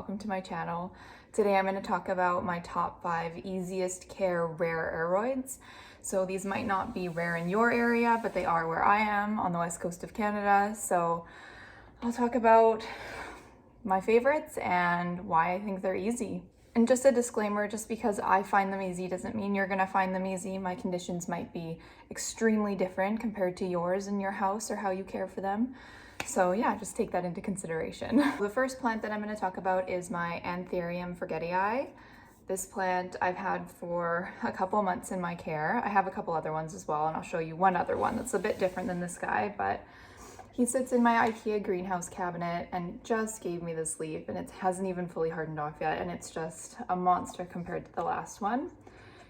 welcome to my channel. Today I'm going to talk about my top 5 easiest care rare aroids. So these might not be rare in your area, but they are where I am on the west coast of Canada. So I'll talk about my favorites and why I think they're easy. And just a disclaimer, just because I find them easy doesn't mean you're gonna find them easy. My conditions might be extremely different compared to yours in your house or how you care for them. So yeah, just take that into consideration. The first plant that I'm gonna talk about is my Anthurium Forgetii. This plant I've had for a couple months in my care. I have a couple other ones as well, and I'll show you one other one that's a bit different than this guy, but he sits in my IKEA greenhouse cabinet and just gave me this leaf, and it hasn't even fully hardened off yet, and it's just a monster compared to the last one.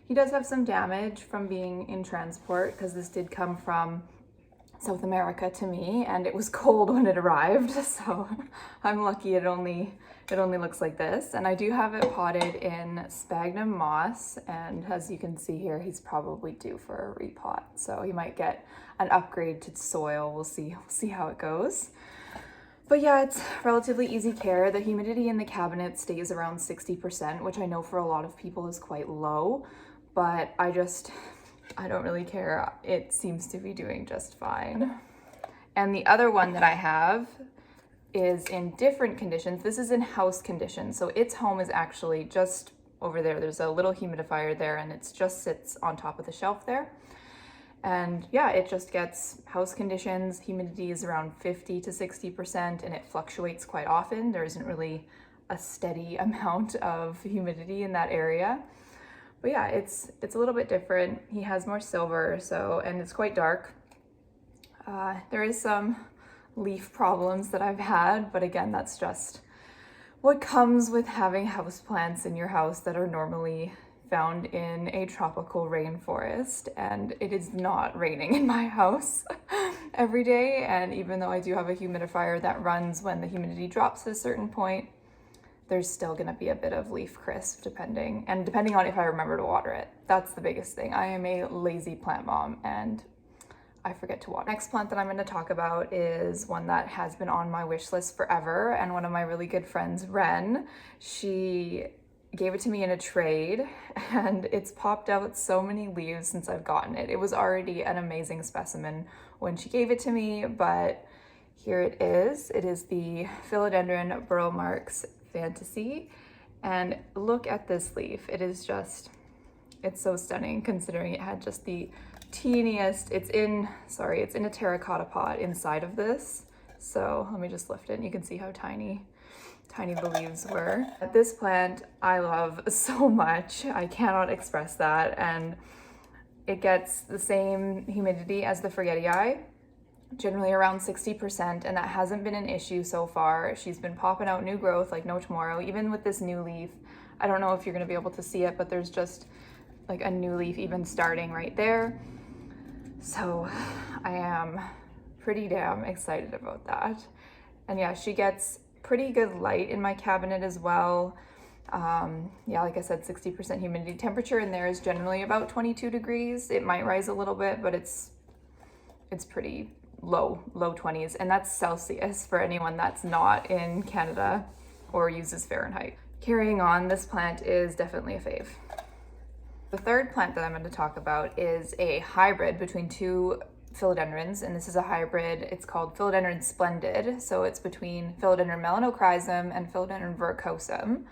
He does have some damage from being in transport because this did come from South America to me, and it was cold when it arrived, so I'm lucky it only looks like this. And I do have it potted in sphagnum moss, and as you can see here, he's probably due for a repot, so he might get an upgrade to soil. We'll see how it goes. But yeah, it's relatively easy care. The humidity in the cabinet stays around 60%, which I know for a lot of people is quite low, but I don't really care. It seems to be doing just fine. And the other one that I have is in different conditions. This is in house conditions. So its home is actually just over there. There's a little humidifier there, and it just sits on top of the shelf there. And yeah, it just gets house conditions. Humidity is around 50 to 60%, and it fluctuates quite often. There isn't really a steady amount of humidity in that area. But yeah, it's a little bit different. He has more silver, and it's quite dark. There is some leaf problems that I've had, but again, that's just what comes with having houseplants in your house that are normally found in a tropical rainforest, and it is not raining in my house every day. And even though I do have a humidifier that runs when the humidity drops at a certain point, there's still gonna be a bit of leaf crisp depending on if I remember to water it. That's the biggest thing. I am a lazy plant mom and I forget to water. Next plant that I'm gonna talk about is one that has been on my wish list forever, and one of my really good friends, Ren, she gave it to me in a trade, and it's popped out so many leaves since I've gotten it. It was already an amazing specimen when she gave it to me, but here it is. It is the Philodendron Gloriosum Fantasy, and look at this leaf. It's so stunning considering it had just the teeniest, it's in a terracotta pot inside of this. So let me just lift it and you can see how tiny the leaves were. This plant I love so much. I cannot express that, and it gets the same humidity as the Forgetii, generally around 60%, and that hasn't been an issue so far. She's been popping out new growth like no tomorrow. Even with this new leaf, I don't know if you're gonna be able to see it, but there's just like a new leaf even starting right there. So I am pretty damn excited about that. And yeah, she gets pretty good light in my cabinet as well. Yeah, like I said, 60% humidity. Temperature in there is generally about 22 degrees. It might rise a little bit, but it's pretty low 20s, and that's Celsius for anyone that's not in Canada or uses Fahrenheit. Carrying on, this plant is definitely a fave. The third plant that I'm going to talk about is a hybrid between two philodendrons, and this is a hybrid. It's called Philodendron Splendid, so it's between Philodendron melanochrysum and Philodendron verrucosum.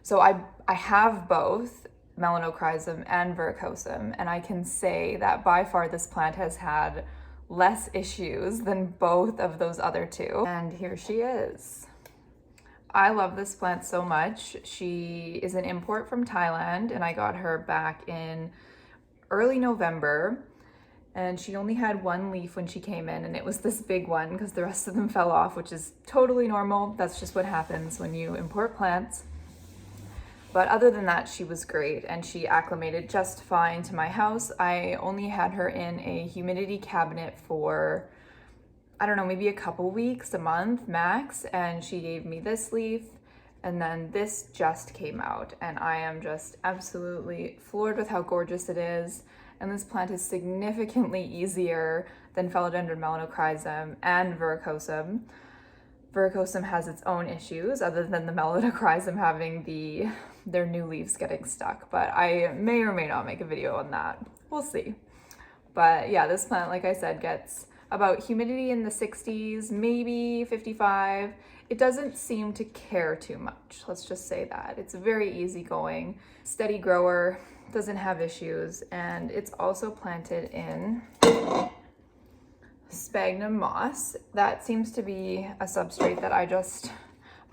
So I have both melanochrysum and verrucosum, and I can say that by far this plant has had less issues than both of those other two. And here she is. I love this plant so much. She is an import from Thailand, and I got her back in early November, and she only had one leaf when she came in, and it was this big one because the rest of them fell off, which is totally normal. That's just what happens when you import plants. But other than that, she was great, and she acclimated just fine to my house. I only had her in a humidity cabinet for, I don't know, maybe a couple weeks, a month max, and she gave me this leaf, and then this just came out, and I am just absolutely floored with how gorgeous it is. And this plant is significantly easier than Philodendron melanochrysum and verrucosum. Verrucosum has its own issues other than the melanochrysum having their new leaves getting stuck, but I may or may not make a video on that. We'll see. But yeah, this plant, like I said, gets about humidity in the 60s, maybe 55. It doesn't seem to care too much. Let's just say that. It's a very easygoing, steady grower, doesn't have issues, and it's also planted in sphagnum moss. That seems to be a substrate that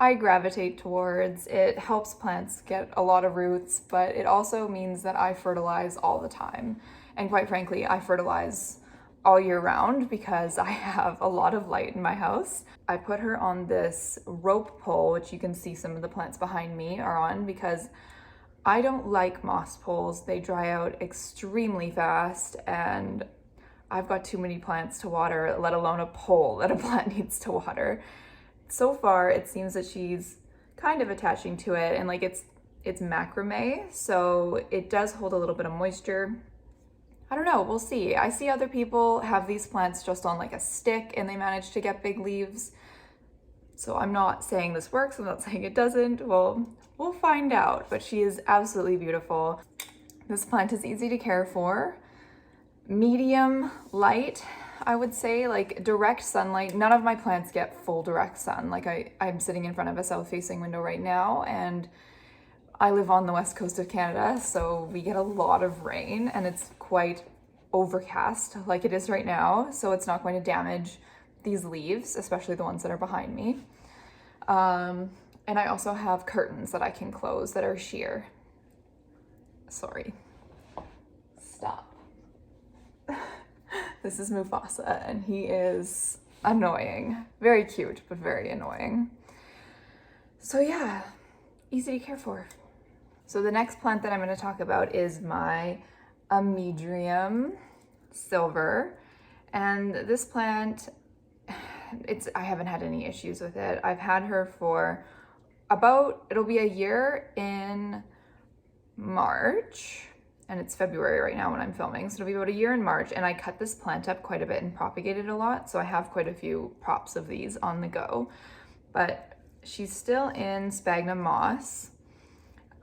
I gravitate towards. It helps plants get a lot of roots, but it also means that I fertilize all the time. And quite frankly, I fertilize all year round because I have a lot of light in my house. I put her on this rope pole, which you can see some of the plants behind me are on, because I don't like moss poles. They dry out extremely fast, and I've got too many plants to water, let alone a pole that a plant needs to water. So far, it seems that she's kind of attaching to it, and like it's macrame, so it does hold a little bit of moisture. I don't know, we'll see. I see other people have these plants just on like a stick and they manage to get big leaves. So I'm not saying this works, I'm not saying it doesn't. Well, we'll find out, but she is absolutely beautiful. This plant is easy to care for. Medium light, I would say, like direct sunlight. None of my plants get full direct sun. Like I'm sitting in front of a south-facing window right now, and I live on the west coast of Canada, so we get a lot of rain, and it's quite overcast like it is right now, so it's not going to damage these leaves, especially the ones that are behind me. And I also have curtains that I can close that are sheer. Sorry. Stop. This is Mufasa, and he is annoying. Very cute, but very annoying. So yeah, easy to care for. So the next plant that I'm going to talk about is my Amydrium Silver. And this plant, I haven't had any issues with it. I've had her for it'll be a year in March, and it's February right now when I'm filming, so it'll be about a year in March, and I cut this plant up quite a bit and propagated a lot, so I have quite a few props of these on the go. But she's still in sphagnum moss.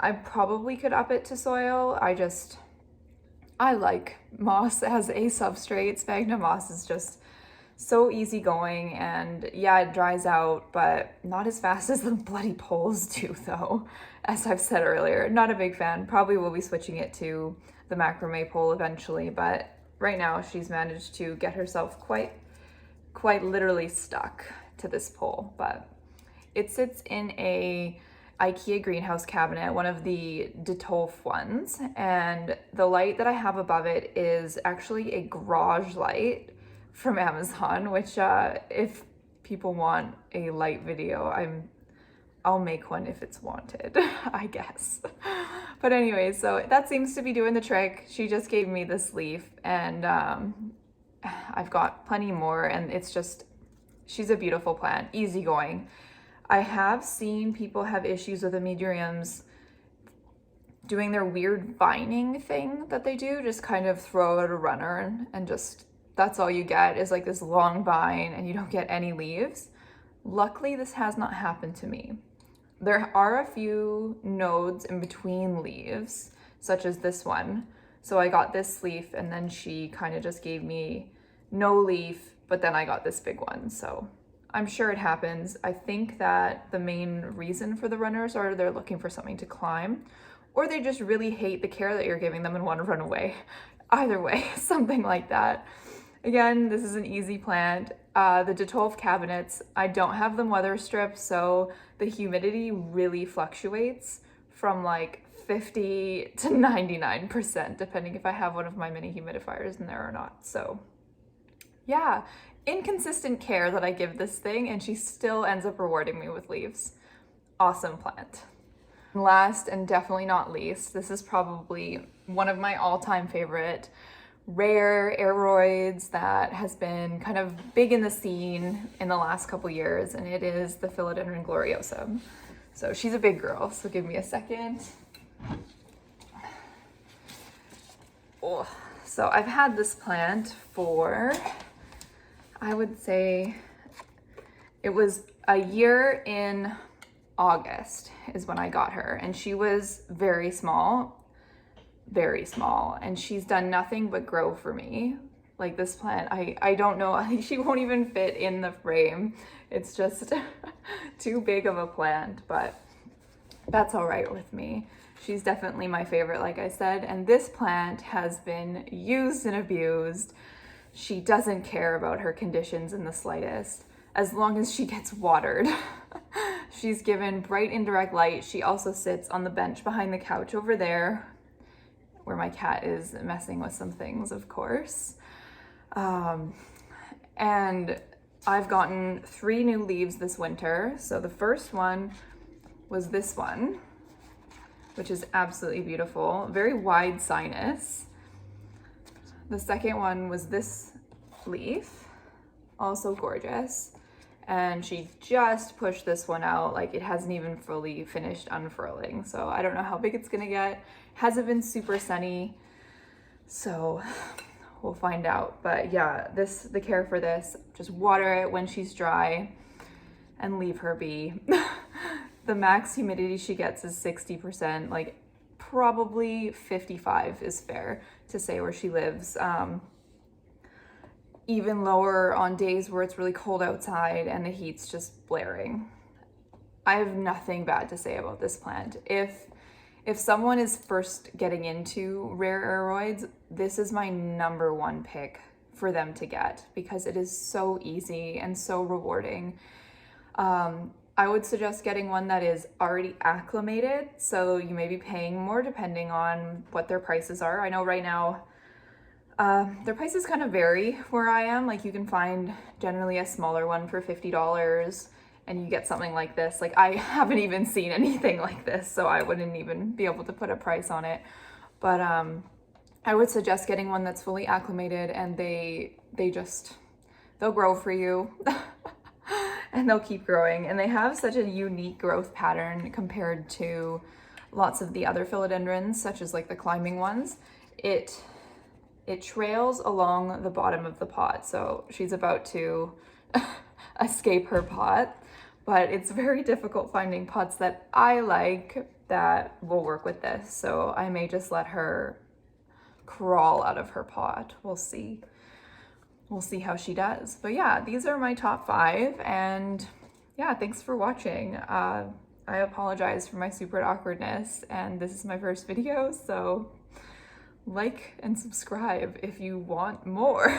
I probably could up it to soil. I like moss as a substrate. Sphagnum moss is just so easygoing, and yeah, it dries out, but not as fast as the bloody poles do though. As I've said earlier, not a big fan. Probably will be switching it to the macrame pole eventually, but right now she's managed to get herself quite literally stuck to this pole. But it sits in a IKEA greenhouse cabinet, one of the Detolf ones, and the light that I have above it is actually a garage light from Amazon, which if people want a light video, I'll make one if it's wanted, I guess. But anyway, so that seems to be doing the trick. She just gave me this leaf, and I've got plenty more, and she's a beautiful plant, easygoing. I have seen people have issues with Amydriums doing their weird vining thing that they do, just kind of throw out a runner and just, that's all you get is like this long vine and you don't get any leaves. Luckily, this has not happened to me. There are a few nodes in between leaves, such as this one. So I got this leaf and then she kind of just gave me no leaf, but then I got this big one. So I'm sure it happens. I think that the main reason for the runners are they're looking for something to climb, or they just really hate the care that you're giving them and want to run away. Either way, something like that. Again, this is an easy plant. The Detolf cabinets, I don't have them weather stripped, so the humidity really fluctuates from like 50 to 99%, depending if I have one of my mini humidifiers in there or not. So yeah, inconsistent care that I give this thing, and she still ends up rewarding me with leaves. Awesome plant. Last and definitely not least, this is probably one of my all-time favorite rare Aroids that has been kind of big in the scene in the last couple years, and it is the Philodendron Gloriosum. So she's a big girl, so give me a second. Oh, so I've had this plant for, I would say, It was a year in August is when I got her, and she was very small, and she's done nothing but grow for me. Like this plant, I don't know, I think she won't even fit in the frame. It's just too big of a plant, but that's all right with me. She's definitely my favorite, like I said, and this plant has been used and abused. She doesn't care about her conditions in the slightest, as long as she gets watered. She's given bright indirect light. She also sits on the bench behind the couch over there, where my cat is messing with some things, of course. And I've gotten 3 new leaves this winter. So the first one was this one, which is absolutely beautiful. Very wide sinus. The second one was this leaf, also gorgeous. And she just pushed this one out, like it hasn't even fully finished unfurling. So I don't know how big it's gonna get. Hasn't been super sunny, so we'll find out. But yeah, the care for this, just water it when she's dry and leave her be. The max humidity she gets is 60%, like probably 55 is fair to say where she lives. Even lower on days where it's really cold outside and the heat's just blaring. I have nothing bad to say about this plant. If someone is first getting into rare aroids, this is my #1 pick for them to get because it is so easy and so rewarding. I would suggest getting one that is already acclimated, so you may be paying more depending on what their prices are. I know right now their prices kind of vary where I am. Like you can find generally a smaller one for $50 and you get something like this. Like I haven't even seen anything like this, so I wouldn't even be able to put a price on it. But I would suggest getting one that's fully acclimated, and they'll grow for you. And they'll keep growing, and they have such a unique growth pattern compared to lots of the other philodendrons, such as like the climbing ones. It trails along the bottom of the pot, so she's about to escape her pot, but it's very difficult finding pots that I like that will work with this, so I may just let her crawl out of her pot. We'll see. We'll see how she does. But yeah, these are my top 5, and yeah, thanks for watching. I apologize for my super awkwardness, and this is my first video, so like and subscribe if you want more.